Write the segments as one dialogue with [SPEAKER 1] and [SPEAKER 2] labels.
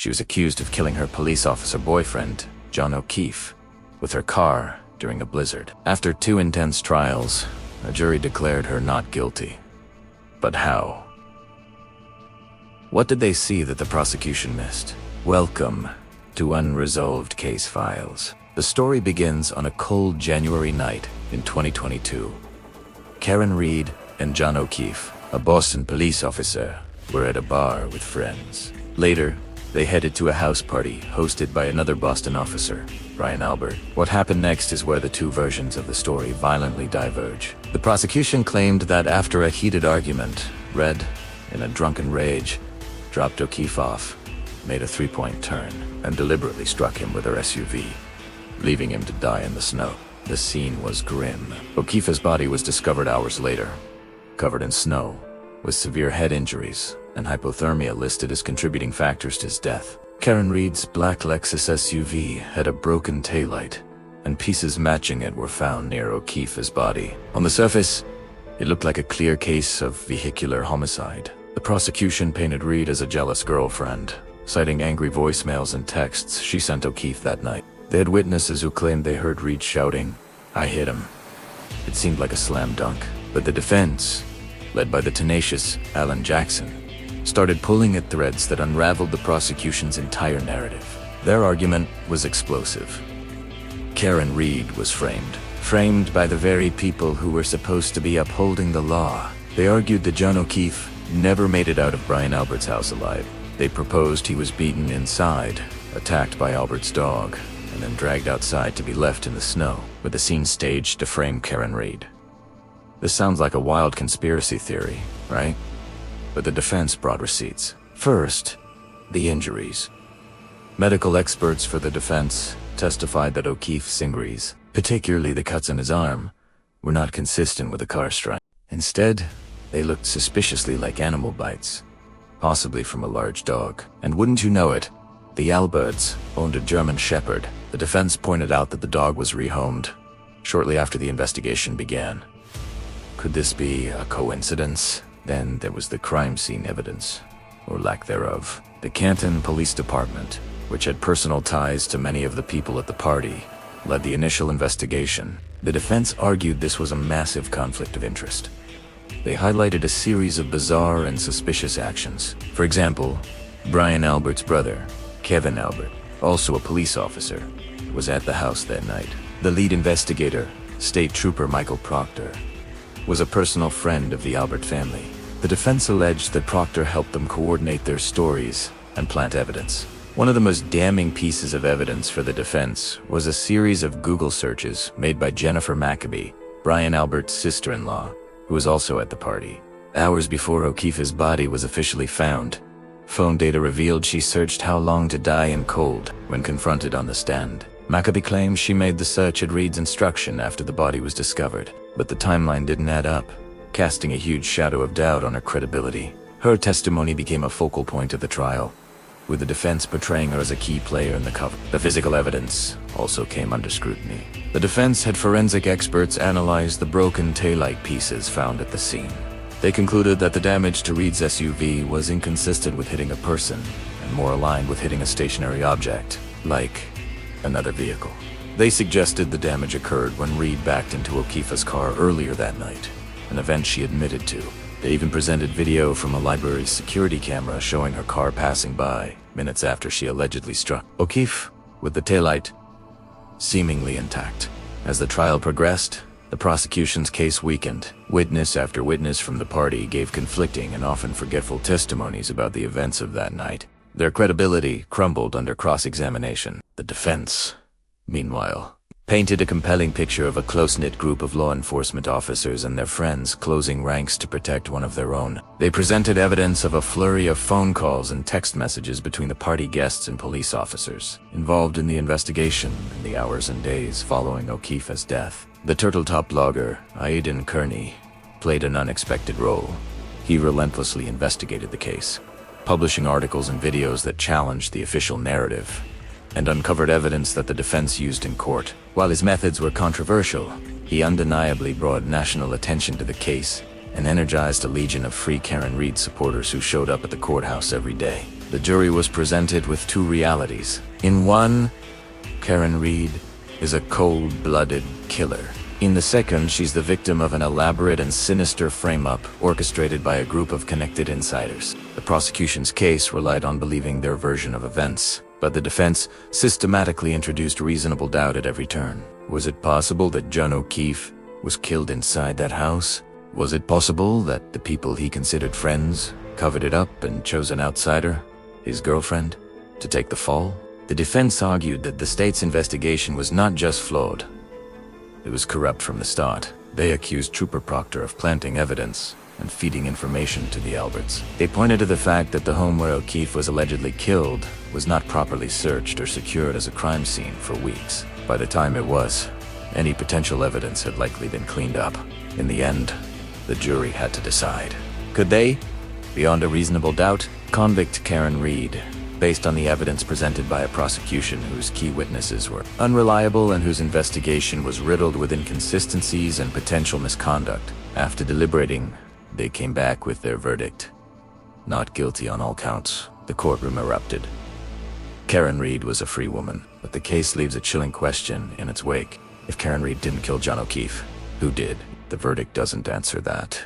[SPEAKER 1] She was accused of killing her police officer boyfriend, John O'Keefe, with her car during a blizzard. After 2 intense trials, a jury declared her not guilty. But how? What did they see that the prosecution missed? Welcome to Unresolved Casefiles. The story begins on a cold January night in 2022. Karen Reed and John O'Keefe, a Boston police officer, were at a bar with friends. Later, they headed to a house party hosted by another Boston officer, Brian Albert. What happened next is where the two versions of the story violently diverge. The prosecution claimed that after a heated argument, Red, in a drunken rage, dropped O'Keefe off, made a 3-point turn, and deliberately struck him with her SUV, leaving him to die in the snow. The scene was grim. O'Keefe's body was discovered hours later, covered in snow, with severe head injuries and hypothermia listed as contributing factors to his death. Karen Reed's black Lexus SUV had a broken taillight, and pieces matching it were found near O'Keefe's body. On the surface, it looked like a clear case of vehicular homicide. The prosecution painted Reed as a jealous girlfriend, citing angry voicemails and texts she sent O'Keefe that night. They had witnesses who claimed they heard Reed shouting, "I hit him." It seemed like a slam dunk, but the defense, led by the tenacious Alan Jackson, started pulling at threads that unraveled the prosecution's entire narrative. Their argument was explosive. Karen Reed was framed by the very people who were supposed to be upholding the law. They argued that John O'Keefe never made it out of Brian Albert's house alive. They proposed he was beaten inside, attacked by Albert's dog, and then dragged outside to be left in the snow, with the scene staged to frame Karen Reed. This sounds like a wild conspiracy theory, right? But the defense brought receipts. First, the injuries. Medical experts for the defense testified that O'Keefe's injuries, particularly the cuts on his arm, were not consistent with a car strike. Instead, they looked suspiciously like animal bites, possibly from a large dog. And wouldn't you know it, the Alberts owned a German Shepherd. The defense pointed out that the dog was rehomed shortly after the investigation began. Could this be a coincidence? Then there was the crime scene evidence, or lack thereof. The Canton Police Department, which had personal ties to many of the people at the party, led the initial investigation. The defense argued this was a massive conflict of interest. They highlighted a series of bizarre and suspicious actions. For example, Brian Albert's brother, Kevin Albert, also a police officer, was at the house that night. The lead investigator, State Trooper Michael Proctor, was a personal friend of the Albert family. The defense alleged that Proctor helped them coordinate their stories and plant evidence. One of the most damning pieces of evidence for the defense was a series of Google searches made by Jennifer Maccabee, Brian Albert's sister-in-law, who was also at the party. Hours before O'Keefe's body was officially found, phone data revealed she searched "how long to die in cold" when confronted on the stand. Maccabee claims she made the search at Reed's instruction after the body was discovered, but the timeline didn't add up, casting a huge shadow of doubt on her credibility. Her testimony became a focal point of the trial, with the defense portraying her as a key player in the cover. The physical evidence also came under scrutiny. The defense had forensic experts analyze the broken taillight pieces found at the scene. They concluded that the damage to Reed's SUV was inconsistent with hitting a person, and more aligned with hitting a stationary object, like another vehicle. They suggested the damage occurred when Reed backed into O'Keefe's car earlier that night, an event she admitted to. They even presented video from a library's security camera showing her car passing by minutes after she allegedly struck O'Keefe, with the taillight seemingly intact. As the trial progressed, the prosecution's case weakened. Witness after witness from the party gave conflicting and often forgetful testimonies about the events of that night. Their credibility crumbled under cross-examination. The defense, meanwhile, painted a compelling picture of a close-knit group of law enforcement officers and their friends closing ranks to protect one of their own. They presented evidence of a flurry of phone calls and text messages between the party guests and police officers involved in the investigation in the hours and days following O'Keefe's death. The Turtletop blogger, Aidan Kearney, played an unexpected role. He relentlessly investigated the case, publishing articles and videos that challenged the official narrative, and uncovered evidence that the defense used in court. While his methods were controversial, he undeniably brought national attention to the case and energized a legion of Free Karen Reed supporters who showed up at the courthouse every day. The jury was presented with two realities. In one, Karen Reed is a cold-blooded killer. In the second, she's the victim of an elaborate and sinister frame-up orchestrated by a group of connected insiders. The prosecution's case relied on believing their version of events, but the defense systematically introduced reasonable doubt at every turn. Was it possible that John O'Keefe was killed inside that house? Was it possible that the people he considered friends covered it up and chose an outsider, his girlfriend, to take the fall? The defense argued that the state's investigation was not just flawed, it was corrupt from the start. They accused Trooper Proctor of planting evidence and feeding information to the Alberts. They pointed to the fact that the home where O'Keefe was allegedly killed was not properly searched or secured as a crime scene for weeks. By the time it was, any potential evidence had likely been cleaned up. In the end, the jury had to decide. Could they, beyond a reasonable doubt, convict Karen Reed based on the evidence presented by a prosecution whose key witnesses were unreliable and whose investigation was riddled with inconsistencies and potential misconduct? After deliberating, they came back with their verdict. Not guilty on all counts. The courtroom erupted. Karen Reed was a free woman, but the case leaves a chilling question in its wake. If Karen Reed didn't kill John O'Keefe, who did? The verdict doesn't answer that.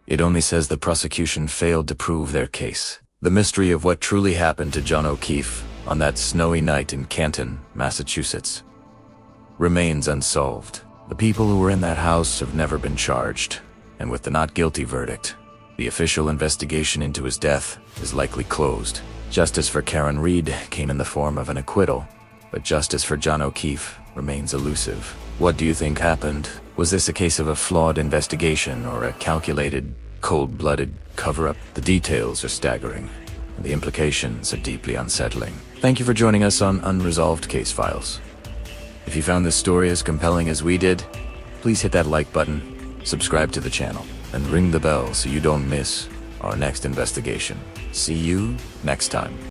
[SPEAKER 1] It only says the prosecution failed to prove their case. The mystery of what truly happened to John O'Keefe on that snowy night in Canton, Massachusetts, remains unsolved. The people who were in that house have never been charged, and with the not guilty verdict, the official investigation into his death is likely closed. Justice for Karen Reed came in the form of an acquittal, but justice for John O'Keefe remains elusive. What do you think happened? Was this a case of a flawed investigation or a calculated, cold-blooded cover-up? The details are staggering, and the implications are deeply unsettling. Thank you for joining us on Unresolved Case Files. If you found this story as compelling as we did, please hit that like button, subscribe to the channel, and ring the bell so you don't miss our next investigation. See you next time.